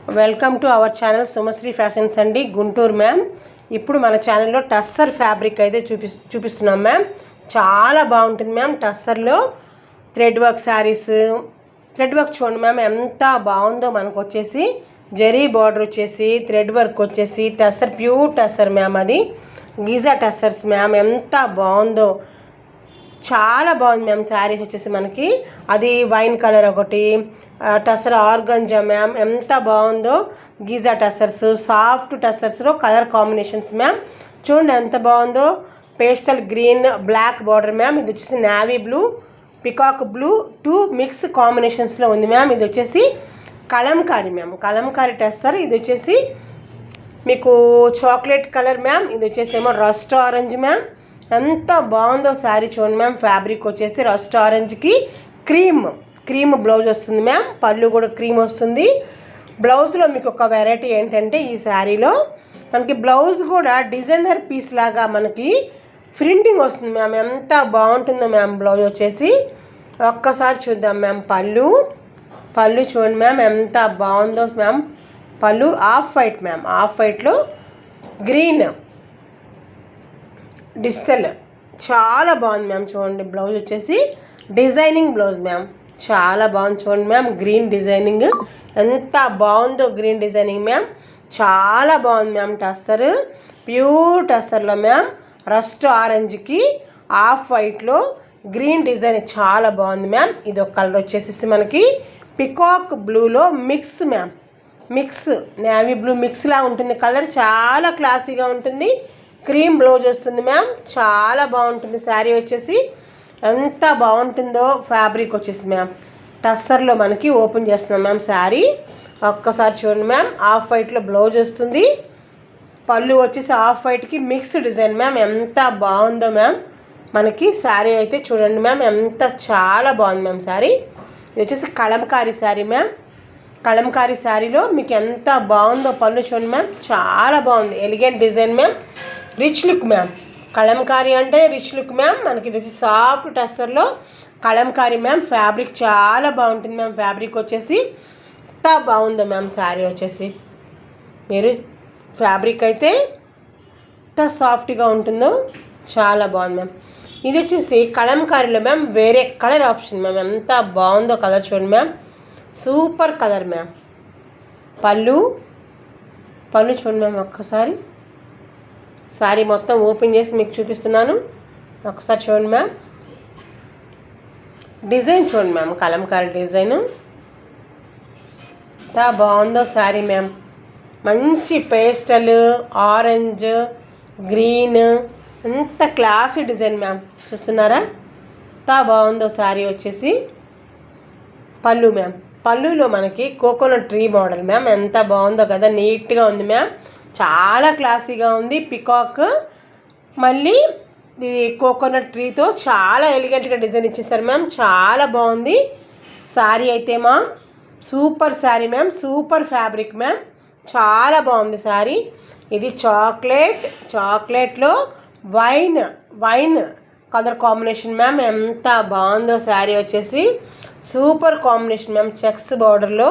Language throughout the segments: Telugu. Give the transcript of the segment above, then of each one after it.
Welcome to our channel Sumasri fashions అండి, గుంటూరు మ్యామ్. ఇప్పుడు మన ఛానల్లో టస్సర్ ఫ్యాబ్రిక్ అయితే చూపిస్తున్నాం మ్యామ్. చాలా బాగుంటుంది మ్యామ్. టస్సర్లో thread work saris, thread work చూడండి మ్యామ్ ఎంత బాగుందో. మనకు వచ్చేసి జరీ బార్డర్ వచ్చేసి థ్రెడ్ వర్క్ వచ్చేసి టస్సర్, ప్యూర్ టస్సర్ మ్యామ్. అది గీజా టస్సర్స్ మ్యామ్. ఎంత బాగుందో, చాలా బాగుంది మ్యామ్. శారీస్ వచ్చేసి మనకి అది వైన్ కలర్ ఒకటి, టస్సర్ ఆర్గంజా మ్యామ్. ఎంత బాగుందో. గీజా టస్సర్స్, సాఫ్ట్ టస్సర్స్లో కలర్ కాంబినేషన్స్ మ్యామ్. చూడండి ఎంత బాగుందో. Pastel green, black border ma'am. ఇది వచ్చేసి navy blue, peacock blue, two mix కాంబినేషన్స్లో ఉంది మ్యామ్. ఇది వచ్చేసి కలంకారీ మ్యామ్, కలంకారీ టస్సర్. ఇది వచ్చేసి మీకు చాక్లెట్ కలర్ మ్యామ్. ఇది వచ్చేసి ఏమో రస్ట్ ఆరెంజ్ మ్యామ్. ఎంత బాగుందో శారీ చూడండి మ్యామ్. ఫ్యాబ్రిక్ వచ్చేసి రస్ట్ ఆరెంజ్కి క్రీమ్ బ్లౌజ్ వస్తుంది మ్యామ్. పళ్ళు కూడా క్రీమ్ వస్తుంది. బ్లౌజ్లో మీకు ఒక వెరైటీ ఏంటంటే ఈ శారీలో మనకి బ్లౌజ్ కూడా డిజైనర్ పీస్ లాగా మనకి ప్రింటింగ్ వస్తుంది మ్యామ్. ఎంత బాగుంటుందో మ్యామ్ బ్లౌజ్ వచ్చేసి. ఒక్కసారి చూద్దాం మ్యామ్. పళ్ళు చూడండి మ్యామ్ ఎంత బాగుందో ma'am. Pallu off white ma'am. Off వైట్లో గ్రీన్ డిజిటల్, చాలా బాగుంది మ్యామ్. చూడండి బ్లౌజ్ వచ్చేసి డిజైనింగ్ బ్లౌజ్ మ్యామ్. చాలా బాగుంది చూడండి మ్యామ్. గ్రీన్ డిజైనింగ్ ఎంత బాగుందో. Green designing ma'am. చాలా బాగుంది మ్యామ్. టస్సర్ ప్యూర్ టస్సర్లో మ్యామ్. రస్ట్ ఆరెంజ్కి ఆఫ్ వైట్లో గ్రీన్ డిజైన్ చాలా బాగుంది మ్యామ్. ఇది ఒక కలర్ వచ్చేసి మనకి పికాక్ బ్లూలో mix ma'am. Mix navy blue మిక్స్లా ఉంటుంది కలర్. చాలా క్లాసీగా ఉంటుంది. క్రీమ్ బ్లౌజ్ వస్తుంది మ్యామ్. చాలా బాగుంటుంది శారీ వచ్చేసి. ఎంత బాగుంటుందో ఫ్యాబ్రిక్ వచ్చేసి మ్యామ్. టస్సర్లో మనకి ఓపెన్ చేస్తున్నాం మ్యామ్ శారీ. ఒక్కసారి చూడండి మ్యామ్. ఆఫ్ వైట్లో బ్లౌజ్ వస్తుంది. పళ్ళు వచ్చేసి ఆఫ్ వైట్కి మిక్స్ డిజైన్ మ్యామ్. ఎంత బాగుందో మ్యామ్. మనకి శారీ అయితే చూడండి మ్యామ్. ఎంత చాలా బాగుంది మ్యామ్ శారీ. ఇది వచ్చేసి కలంకారీ శారీ మ్యామ్. కలంకారీ శారీలో మీకు ఎంత బాగుందో. పళ్ళు చూడండి మ్యామ్. చాలా బాగుంది. Elegant design ma'am. Rich look ma'am. Kalamkari అంటే రిచ్ లుక్ మ్యామ్. మనకి ఇది సాఫ్ట్ టస్సర్లో కలంకారీ మ్యామ్. ఫ్యాబ్రిక్ చాలా బాగుంటుంది మ్యామ్. ఫ్యాబ్రిక్ వచ్చేసి ఎంత బాగుందో మ్యామ్ శారీ వచ్చేసి. మీరు ఫ్యాబ్రిక్ అయితే ఎంత సాఫ్ట్గా ఉంటుందో, చాలా బాగుంది మ్యామ్. ఇది వచ్చేసి కలంకారీలో మ్యామ్ వేరే కలర్ ఆప్షన్ మ్యామ్. ఎంత బాగుందో కలర్ చూడండి మ్యామ్. Super colour ma'am. పళ్ళు చూడండి మ్యామ్. ఒక్కసారి శారీ మొత్తం ఓపెన్ చేసి మీకు చూపిస్తున్నాను. ఒకసారి చూడండి మ్యామ్. డిజైన్ చూడండి మ్యామ్. కలంకారీ డిజైను ఎంత బాగుందో శారీ మ్యామ్. మంచి పేస్టల్, ఆరెంజ్, గ్రీన్, ఎంత క్లాసీ డిజైన్ మ్యామ్. చూస్తున్నారా ఎంత బాగుందో శారీ వచ్చేసి. పళ్ళు మ్యామ్. పళ్ళులో మనకి కోకోనట్ ట్రీ మోడల్ మ్యామ్. ఎంత బాగుందో కదా. నీట్గా ఉంది మ్యామ్. చాలా క్లాసీగా ఉంది. పికాక్ మళ్ళీ ఇది కోకోనట్ ట్రీతో చాలా ఎలిగెంట్గా డిజైన్ ఇచ్చేస్తారు మ్యామ్. చాలా బాగుంది శారీ అయితే ma'am. Super sari ma'am. Super fabric ma'am. చాలా బాగుంది శారీ. ఇది చాక్లెట్లో వైన్ కలర్ కాంబినేషన్ మ్యామ్. ఎంత బాగుందో శారీ వచ్చేసి. Super combination ma'am. చెక్స్ బార్డర్లో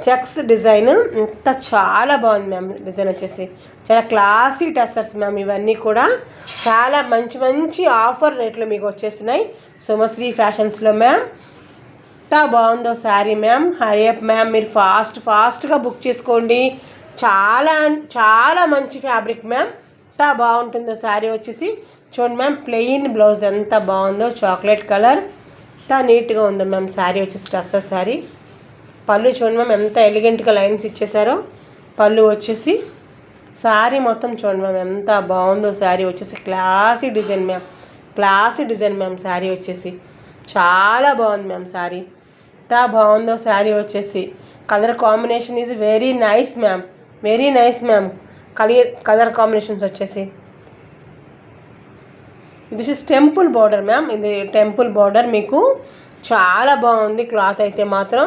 చెక్స్ డిజైన్ ఇంత చాలా బాగుంది మ్యామ్. డిజైన్ వచ్చేసి చాలా క్లాసీ టస్సర్స్ మ్యామ్. ఇవన్నీ కూడా చాలా మంచి ఆఫర్ రేట్లో మీకు వచ్చేసినాయి సుమశ్రీ ఫ్యాషన్స్లో మ్యామ్. ఎంత బాగుందో శారీ మ్యామ్. Hurry up ma'am. మీరు ఫాస్ట్గా బుక్ చేసుకోండి. చాలా మంచి ఫ్యాబ్రిక్ మ్యామ్. ఎంత బాగుంటుందో శారీ వచ్చేసి. చూడండి మ్యామ్. ప్లెయిన్ బ్లౌజ్ ఎంత బాగుందో. చాక్లెట్ కలర్ ఎంత నీట్గా ఉందో మ్యామ్. శారీ వచ్చేసి టస్సర్ శారీ. పళ్ళు చూడండి మ్యామ్. ఎంత ఎలిగెంట్గా లైన్స్ ఇచ్చేసారో. పళ్ళు వచ్చేసి శారీ మొత్తం చూడండి మ్యామ్. ఎంత బాగుందో శారీ వచ్చేసి. Classy design ma'am. శారీ వచ్చేసి చాలా బాగుంది మ్యామ్. శారీ ఎంత బాగుందో శారీ వచ్చేసి. Colour combination is very nice ma'am. Colour combinations వచ్చేసి. ఇది టెంపుల్ బార్డర్ మ్యామ్. ఇది టెంపుల్ బార్డర్ మీకు చాలా బాగుంది. క్లాత్ అయితే మాత్రం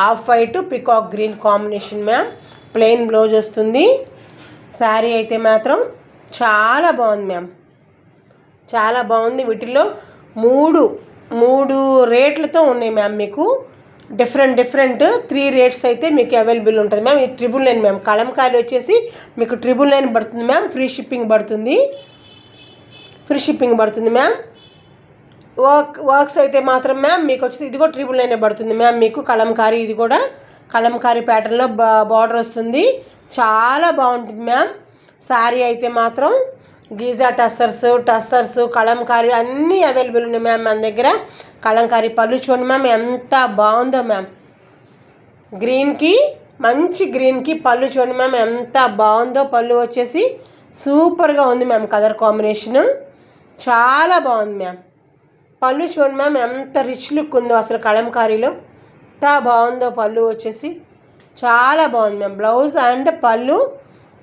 off white peacock green combination ma'am. Plain blouse వస్తుంది. శారీ అయితే మాత్రం చాలా బాగుంది మ్యామ్. చాలా బాగుంది. వీటిల్లో మూడు రేట్లతో ఉన్నాయి మ్యామ్. మీకు డిఫరెంట్ 3 రేట్స్ అయితే మీకు అవైలబుల్ ఉంటుంది మ్యామ్. ఇది 999 మ్యామ్. కలంకారీ వచ్చేసి మీకు 999 పడుతుంది మ్యామ్. ఫ్రీ షిప్పింగ్ పడుతుంది మ్యామ్. వర్క్స్ అయితే మాత్రం మ్యామ్ మీకు వచ్చేసి ఇది కూడా 999 పడుతుంది మ్యామ్. మీకు కలంకారీ, ఇది కూడా కలంకారీ ప్యాటర్న్లో బార్డర్ వస్తుంది. చాలా బాగుంటుంది మ్యామ్. శారీ అయితే మాత్రం గీజా టస్సర్స్ కలంకారీ అన్నీ అవైలబుల్ ఉన్నాయి మ్యామ్ మన దగ్గర. కలంకారీ పళ్ళు చూడండి మ్యామ్ ఎంత బాగుందో మ్యామ్. మంచి గ్రీన్కి పళ్ళు చూడండి మ్యామ్ ఎంత బాగుందో. పళ్ళు వచ్చేసి సూపర్గా ఉంది మ్యామ్. కలర్ కాంబినేషను చాలా బాగుంది మ్యామ్. పళ్ళు చూడండి మ్యామ్ ఎంత రిచ్ లుక్ ఉందో అసలు కలంకారీలో. ఎంత బాగుందో పళ్ళు వచ్చేసి చాలా బాగుంది ma'am. Blouse and pallu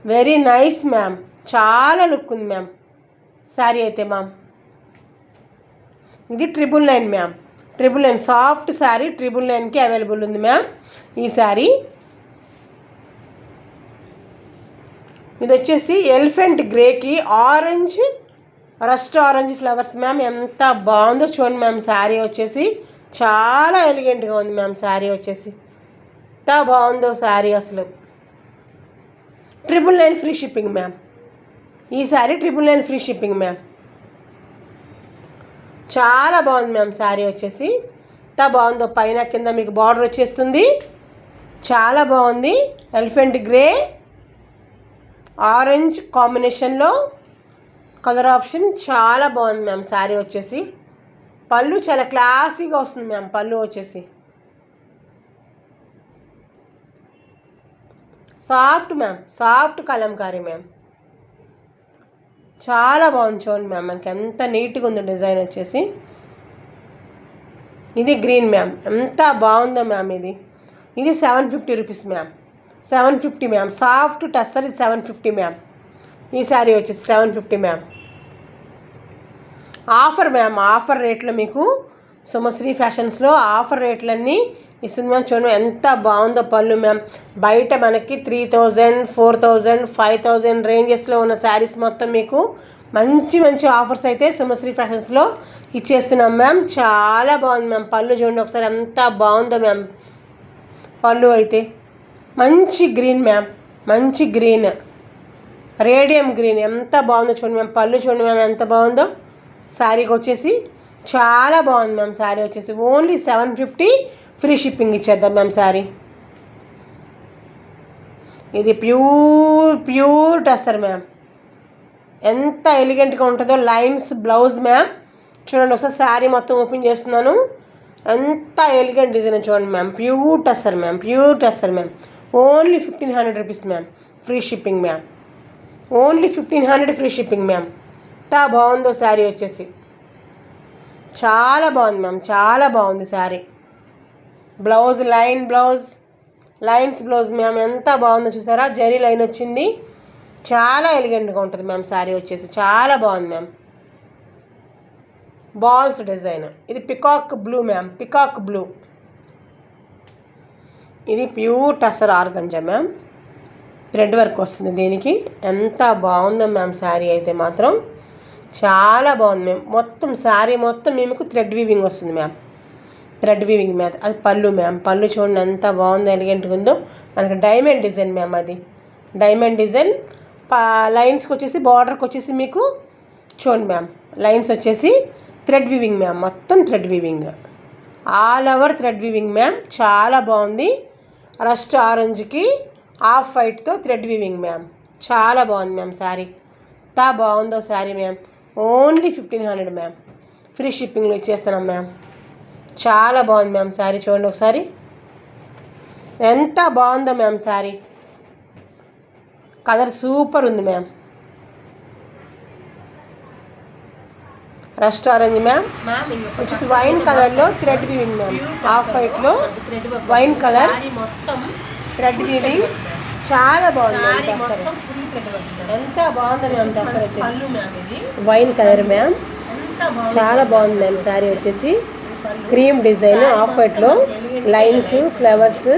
very nice ma'am. చాలా లుక్ ఉంది మ్యామ్ శారీ అయితే మ్యామ్. ఇది 999 మ్యామ్. 999 సాఫ్ట్ శారీ 999కి అవైలబుల్ ఉంది మ్యామ్ ఈ శారీ. ఇది వచ్చేసి ఎలిఫెంట్ గ్రేకి రస్ట్ ఆరెంజ్ ఫ్లవర్స్ మ్యామ్. ఎంత బాగుందో చూడండి మ్యామ్. శారీ వచ్చేసి చాలా ఎలిగెంట్గా ఉంది మ్యామ్. శారీ వచ్చేసి ఎంత బాగుందో శారీ అసలు. 999 ఫ్రీ షిప్పింగ్ మ్యామ్. ఈ శారీ 999 ఫ్రీ షిప్పింగ్ మ్యామ్. చాలా బాగుంది మ్యామ్. శారీ వచ్చేసి ఎంత బాగుందో. పైన కింద మీకు బార్డర్ వచ్చేస్తుంది. చాలా బాగుంది. ఎలిఫెంట్ గ్రే ఆరెంజ్ కాంబినేషన్లో కలర్ ఆప్షన్ చాలా బాగుంది మ్యామ్. శారీ వచ్చేసి పళ్ళు చాలా క్లాసీగా వస్తుంది మ్యామ్. పళ్ళు వచ్చేసి సాఫ్ట్ కలంకారీ మ్యామ్. చాలా బాగుంది చూడండి మ్యామ్. మనకి ఎంత నీట్గా ఉందో డిజైన్ వచ్చేసి. ఇది గ్రీన్ మ్యామ్. ఎంత బాగుందో మ్యామ్. ఇది 750 rupees ma'am. 750 ma'am. Soft tussar ఇది 750 మ్యామ్. ఈ శారీ వచ్చేసి 750 మ్యామ్. Offer ma'am. ఆఫర్ రేట్లో మీకు సుమశ్రీ ఫ్యాషన్స్లో ఆఫర్ రేట్లన్నీ ఇస్తుంది మ్యామ్. చూడండి ఎంత బాగుందో పళ్ళు మ్యామ్. బయట మనకి 3000, 4000, 5000 రేంజెస్లో ఉన్న శారీస్ మొత్తం మీకు మంచి ఆఫర్స్ అయితే సుమశ్రీ ఫ్యాషన్స్లో ఇచ్చేస్తున్నాం మ్యామ్. చాలా బాగుంది మ్యామ్. పళ్ళు చూడండి ఒకసారి ఎంత బాగుందో మ్యామ్. పళ్ళు అయితే మంచి గ్రీన్ మ్యామ్. మంచి గ్రీన్ రేడియం గ్రీన్ ఎంత బాగుందో చూడండి మ్యామ్. పళ్ళు చూడండి మ్యామ్ ఎంత బాగుందో. శారీకి వచ్చేసి చాలా బాగుంది మ్యామ్. శారీ వచ్చేసి ఓన్లీ 750 ఫ్రీ షిప్పింగ్ ఇచ్చేద్దాం మ్యామ్. శారీ ఇది ప్యూర్ టస్సర్ మ్యామ్. ఎంత ఎలిగెంట్గా ఉంటుందో. Lines blouse ma'am. చూడండి ఒకసారి శారీ మొత్తం ఓపెన్ చేస్తున్నాను. ఎంత ఎలిగెంట్ డిజైన్ చూడండి ma'am. Pure tussar ma'am. Only 1500 rupees ma'am. Free shipping ma'am. Only 1500 free shipping ma'am. ఎంత బాగుందో శారీ వచ్చేసి చాలా బాగుంది మ్యామ్. చాలా బాగుంది sari. Blouse lines blouse ma'am ఎంత బాగుందో చూసారా. జరీ లైన్ వచ్చింది. చాలా ఎలిగెంట్గా ఉంటుంది మ్యామ్. శారీ వచ్చేసి చాలా బాగుంది మ్యామ్. Balls design. ఇది పికాక్ బ్లూ మ్యామ్. ఇది pure tussar organza ma'am. Thread work వస్తుంది దీనికి. ఎంత బాగుందో మ్యామ్. శారీ అయితే మాత్రం చాలా బాగుంది మ్యామ్. మొత్తం శారీ మొత్తం మీకు థ్రెడ్ వీవింగ్ వస్తుంది మ్యామ్. Thread weaving ma'am. అది పళ్ళు మ్యామ్. పళ్ళు చూడండి ఎంత బాగుందో ఎలిగెంట్గా ఉందో. మనకి డైమండ్ డిజైన్ మ్యామ్. అది డైమండ్ డిజైన్. లైన్స్కి వచ్చేసి బార్డర్కి వచ్చేసి మీకు చూడండి మ్యామ్. లైన్స్ వచ్చేసి థ్రెడ్ వీవింగ్ మ్యామ్. మొత్తం thread weaving. All over thread weaving ma'am. చాలా బాగుంది. రస్ట్ ఆరెంజ్కి ఆఫ్ వైట్తో థ్రెడ్ వీవింగ్ మ్యామ్. చాలా బాగుంది మ్యామ్. శారీ ఎంత బాగుందో sari ma'am. Only 1500 ma'am. Free షిప్పింగ్లో ఇచ్చేస్తున్నాం మ్యామ్. చాలా బాగుంది మ్యామ్. శారీ చూడండి ఒకసారి ఎంత బాగుందో మ్యామ్. శారీ కలర్ సూపర్ ఉంది మ్యామ్. Rust orange ma'am. వచ్చేసి వైన్ కలర్లో థ్రెడ్ వీవింగ్ మ్యామ్. ఆఫ్ వైట్లో వైన్ కలర్ మొత్తం థ్రెడ్ వీవింగ్. చాలా బాగుంది మ్యామ్. టస్సర్ ఎంత బాగుంది మ్యామ్. టస్సర్ వచ్చేసి వైన్ కలర్ మ్యామ్. చాలా బాగుంది మ్యామ్. శారీ వచ్చేసి క్రీమ్ డిజైన్ ఆఫ్ వైట్లో లైన్స్ ఫ్లవర్స్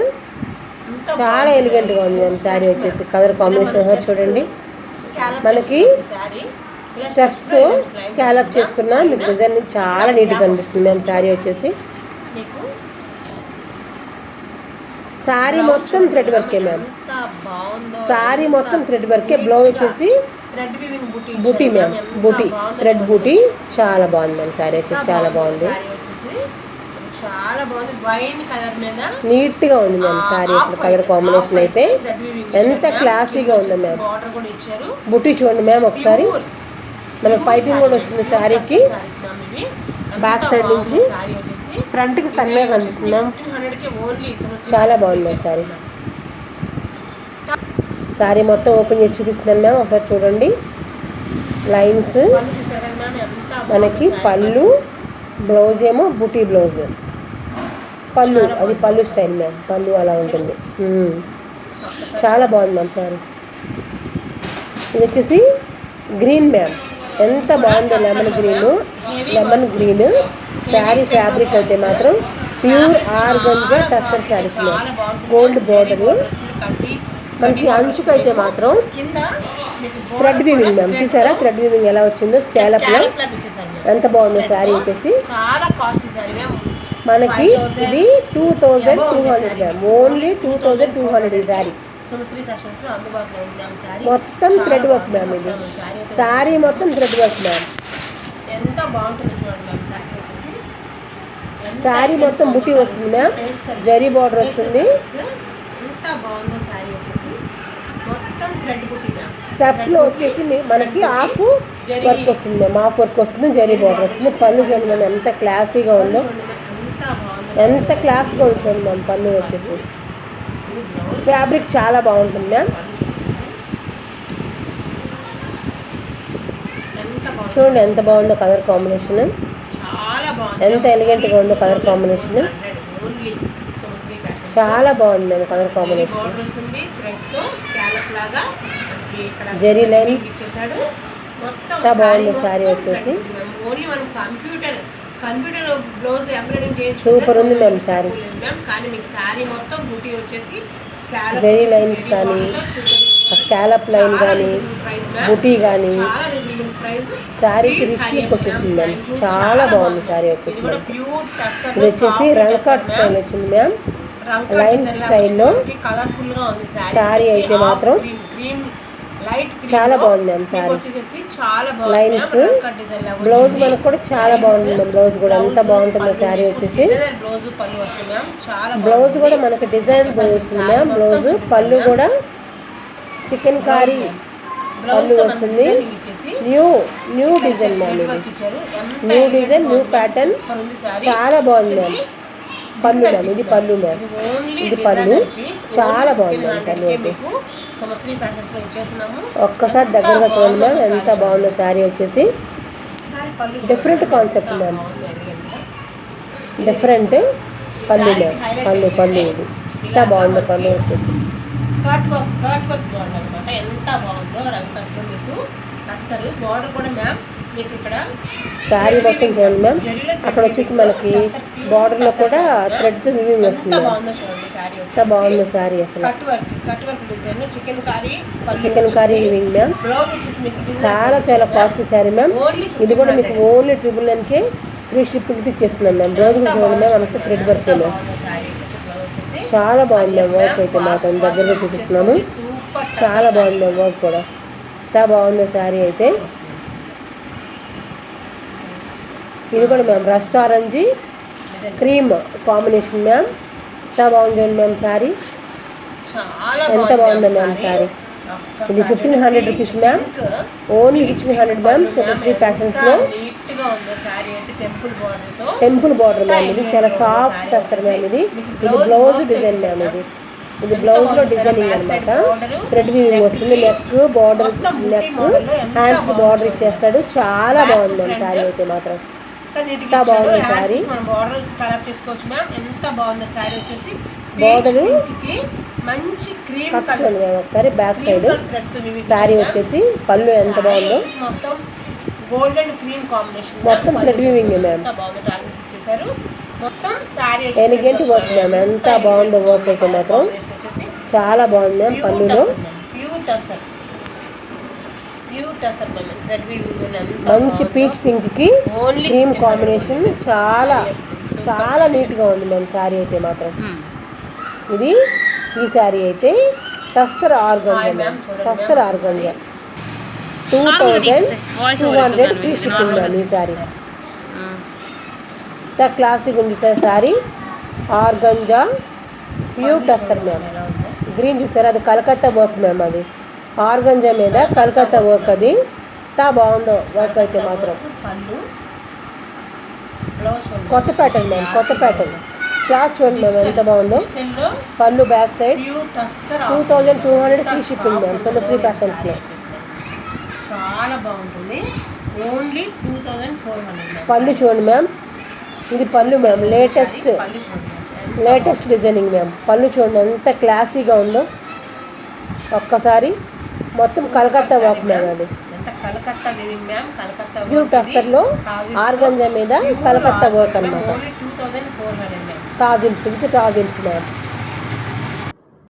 చాలా ఎలిగెంట్గా ఉంది మ్యామ్. శారీ వచ్చేసి కలర్ కాంబినేషన్ చూడండి. మనకి స్టెప్స్తో స్కాలప్ చేసుకున్న మీకు డిజైన్ చాలా నీట్గా కనిపిస్తుంది మ్యామ్. శారీ వచ్చేసి శారీ మొత్తం థ్రెడ్ వర్కే మ్యామ్. శారీ మొత్తం థ్రెడ్ వర్కే. బ్లౌజ్ వచ్చేసి బూటీ మ్యామ్, బూటీ థ్రెడ్ బూటీ. చాలా బాగుంది మ్యామ్ శారీ వచ్చేసి, చాలా బాగుంది, చాలా బాగుంది. వైన్ కలర్ మీద నీట్గా ఉంది మ్యామ్ శారీ. అసలు కలర్ కాంబినేషన్ అయితే ఎంత క్లాసీగా ఉంది మ్యామ్. బార్డర్ కూడా ఇచ్చారు. బుట్టి చూడండి మ్యామ్ ఒకసారి. మనకు పైపింగ్ కూడా వస్తుంది శారీకి. బ్యాక్ సైడ్ నుంచి ఫ్రంట్కి సన్నగా కనిపిస్తుంది మ్యామ్. చాలా బాగుంది మ్యామ్ శారీ. శారీ మొత్తం ఓపెన్ చేసి చూపిస్తున్నాను మ్యామ్, ఒకసారి చూడండి. లైన్స్ మనకి పళ్ళు, బ్లౌజ్ ఏమో బుటీ బ్లౌజ్. పళ్ళు అది పళ్ళు స్టైల్ మ్యామ్, పళ్ళు అలా ఉంటుంది. చాలా బాగుంది మ్యామ్ శారీ. ఇది వచ్చేసి గ్రీన్ మ్యామ్, ఎంత బాగుందో lemon green. Lemon green sari fabric అయితే మాత్రం pure organza tussar saris ma'am. Gold border మనకి అంచుకు అయితే మాత్రం థ్రెడ్ వీవింగ్ మ్యామ్. చూసారా థ్రెడ్ వీవింగ్ ఎలా వచ్చిందో స్కాలప్లో. ఎంత బాగుందో శారీ వచ్చేసి. మనకి ఇది 2200 మ్యామ్, ఓన్లీ 2200 ఈ శారీ. మొత్తం థ్రెడ్ వర్క్ మ్యామ్. ఇది శారీ మొత్తం థ్రెడ్ వర్క్ మ్యామ్. ఎంత బాగుంటుంది చూడండి మ్యామ్ శారీ వచ్చేసి. శారీ మొత్తం బుటీ వస్తుంది మ్యామ్, జరీ బార్డర్ వస్తుంది. ఎంత బాగుందో శారీ వచ్చేసి, మొత్తం థ్రెడ్ బుటీ మ్యామ్. స్టెప్స్లో వచ్చేసి మనకి హాఫ్ వర్క్ వస్తుంది మ్యామ్, హాఫ్ వర్క్ వస్తుంది, జరీ బార్డర్ వస్తుంది. పళ్ళు చూడండి మ్యామ్ ఎంత క్లాసీగా ఉందో, ఎంత క్లాస్గా ఉంది చూడండి మ్యామ్. పళ్ళు వచ్చేసి ఫ్యాబ్రిక్ చాలా బాగుంటుంది మ్యామ్. చూడండి ఎంత బాగుందో కలర్ కాంబినేషన్, ఎంత ఎలిగెంట్గా ఉందో కలర్ కాంబినేషన్. చాలా బాగుంది ma'am colour combination. Zari line ఎంత బాగుంది శారీ వచ్చేసి. కంప్యూటర్ బ్లౌజ్ ఎంబ్రాయిడింగ్ చేసి సూపర్ ఉంది మ్యామ్ శారీ. కానీ మీకు శారీ మొత్తం బూటీ వచ్చేసి జరీ లైన్స్ కానీ, స్కాలప్ లైన్ కానీ, బుటీ కానీ శారీకి రిచ్ లుక్ వచ్చేసింది మ్యామ్. చాలా బాగుంది శారీ వచ్చేసి. ఇది వచ్చేసి రంకాట్ స్టైల్ వచ్చింది మ్యామ్, లైన్స్ స్టైల్లో కలర్ఫుల్గా ఉంది శారీ అయితే మాత్రం. చాలా బాగుంది మ్యామ్ శారీ. లైన్స్ బ్లౌజ్ మనకు కూడా చాలా బాగుంది మ్యామ్. బ్లౌజ్ కూడా ఎంత బాగుంటుందో శారీ వచ్చేసి. బ్లౌజ్ కూడా మనకు డిజైన్ వస్తుంది మ్యామ్. బ్లౌజ్ పళ్ళు కూడా చికెన్ కారీ పళ్ళు వస్తుంది. New design ma'am. ఇది న్యూ డిజైన్, న్యూ ప్యాటర్న్. చాలా బాగుంది మ్యామ్. పళ్ళు మ్యామ్, ఇది పళ్ళు మ్యామ్, ఇది పళ్ళు. చాలా బాగుంది మ్యామ్ పళ్ళు అయితే. ఒక్కసారి దగ్గరగా చూడండి మ్యామ్ ఎంత బాగుందో శారీ వచ్చేసి. డిఫరెంట్ కాన్సెప్ట్ మ్యామ్, డిఫరెంట్ పళ్ళు మ్యామ్. పళ్ళు ఇది ఎంత బాగుందో పళ్ళు వచ్చేసి. కట్ వర్క్ బార్డర్ అనమాట. ఎంత బాగుందో రంగు కట్లో మీకు అస్సలు. బార్డర్ కూడా మ్యామ్ మీకు ఇక్కడ శారీ మొత్తం చూడండి మ్యామ్. అక్కడ వచ్చేసి మనకి బార్డర్లో కూడా థ్రెడ్తో వివింగ్ వస్తుంది. ఎంత బాగుందో శారీ అసలు. Cut work design chikankari weaving ma'am. Blouse వచ్చేసి మీకు చాలా కాస్ట్లీ శారీ మ్యామ్. ఇది కూడా మీకు ఓన్లీ 999కే ఫ్రీ షిప్పింగ్కి ఇచ్చేస్తున్నాం మ్యామ్. బ్లౌజ్ కూడా చూడండి మ్యామ్ అంత థ్రెడ్ వర్క్ మ్యామ్. చాలా బాగుంది మ్యామ్ వర్క్ అయితే మాత్రం దగ్గరగా చూపిస్తున్నాము. చాలా బాగుంది మ్యామ్ వర్క్ కూడా. ఎంత బాగుందో శారీ అయితే. ఇది కూడా ma'am rust orange cream combination ma'am. ఎంత బాగుంది చూడండి మ్యామ్ శారీ. ఎంత బాగుందో మ్యామ్ శారీ. ఇది 1500 rupees ma'am, only 1500 ma'am. Shubhashree ఫ్యాషన్స్లో టెంపుల్ బార్డర్ మ్యామ్. ఇది చాలా సాఫ్ట్ వస్తారు మ్యామ్. ఇది బ్లౌజ్ డిజైన్ మ్యామ్. ఇది బ్లౌజ్లో డిజైనింగ్ అనమాట. థ్రెడ్ వీవింగ్ వస్తుంది. నెక్ బార్డర్, నెక్ హ్యాండ్స్కి బార్డర్ ఇచ్చేస్తాడు. చాలా బాగుంది మ్యామ్ శారీ అయితే మాత్రం. ఎంత బాగుంది శారీ. బార్డర్ మంచి క్రీమ్ కట్టుకోండి మ్యామ్ ఒకసారి. బ్యాక్ సైడ్ శారీ వచ్చేసి పళ్ళు ఎంత బాగుందో. మొత్తం గోల్డ్ అండ్ క్రీమ్ కాంబినేషన్, మొత్తం థ్రెడ్ వీవింగ్ మ్యామ్. మొత్తం శారీ ఎలిగెంట్ వర్క్ మ్యామ్. ఎంత బాగుందో వర్క్ అయితే మాత్రం. చాలా బాగుంది మ్యామ్. పళ్ళులో మంచి పీచ్ పింక్కి క్రీమ్ కాంబినేషన్. చాలా నీట్గా ఉంది మ్యామ్ శారీ అయితే మాత్రం. ఇది ఈ శారీ అయితే tussar organza hi ma'am, ma'am, చూడండి tussar ma'am, organza 2200 free shipping ma'am ఈ శారీ. ఇంత క్లాసిక్ ఉంది sir sari, organza pure tussar ma'am. ఎలా ఉందో గ్రీన్ చూసారా, అది కలకత్తా వర్క్ మ్యామ్, అది ఆర్గంజా మీద కలకత్తా వర్క్, అది ఎంత బాగుందో వర్క్ అయితే మాత్రం. పళ్ళు బ్లౌజ్ చూడండి. కొత్త ప్యాటర్న్ మ్యామ్, కొత్త ప్యాటర్న్. క్లాత్ చూడండి మ్యామ్ ఎంత బాగుందో. డిజిటల్లో pallu back side pure tussar 2200 free shipping ma'am, Somashree ప్యాటర్న్స్లో. చాలా బాగుంటుంది. ఓన్లీ 2400 పళ్ళు చూడండి మ్యామ్, ఇది పళ్ళు మ్యామ్, లేటెస్ట్ పళ్ళు చూడండి. Latest designing ma'am. పళ్ళు చూడండి ఎంత క్లాసీగా ఉందో. ఒక్కసారి మొత్తం కలకత్తా వర్క్ మ్యామ్, అది ఎంత Calcutta weaving ma'am, Calcutta pure టస్సర్లో ఆర్గంజా మీద కలకత్తా వర్క్ అనమాట. Only 2400 ma'am. Tassels with tassels ma'am.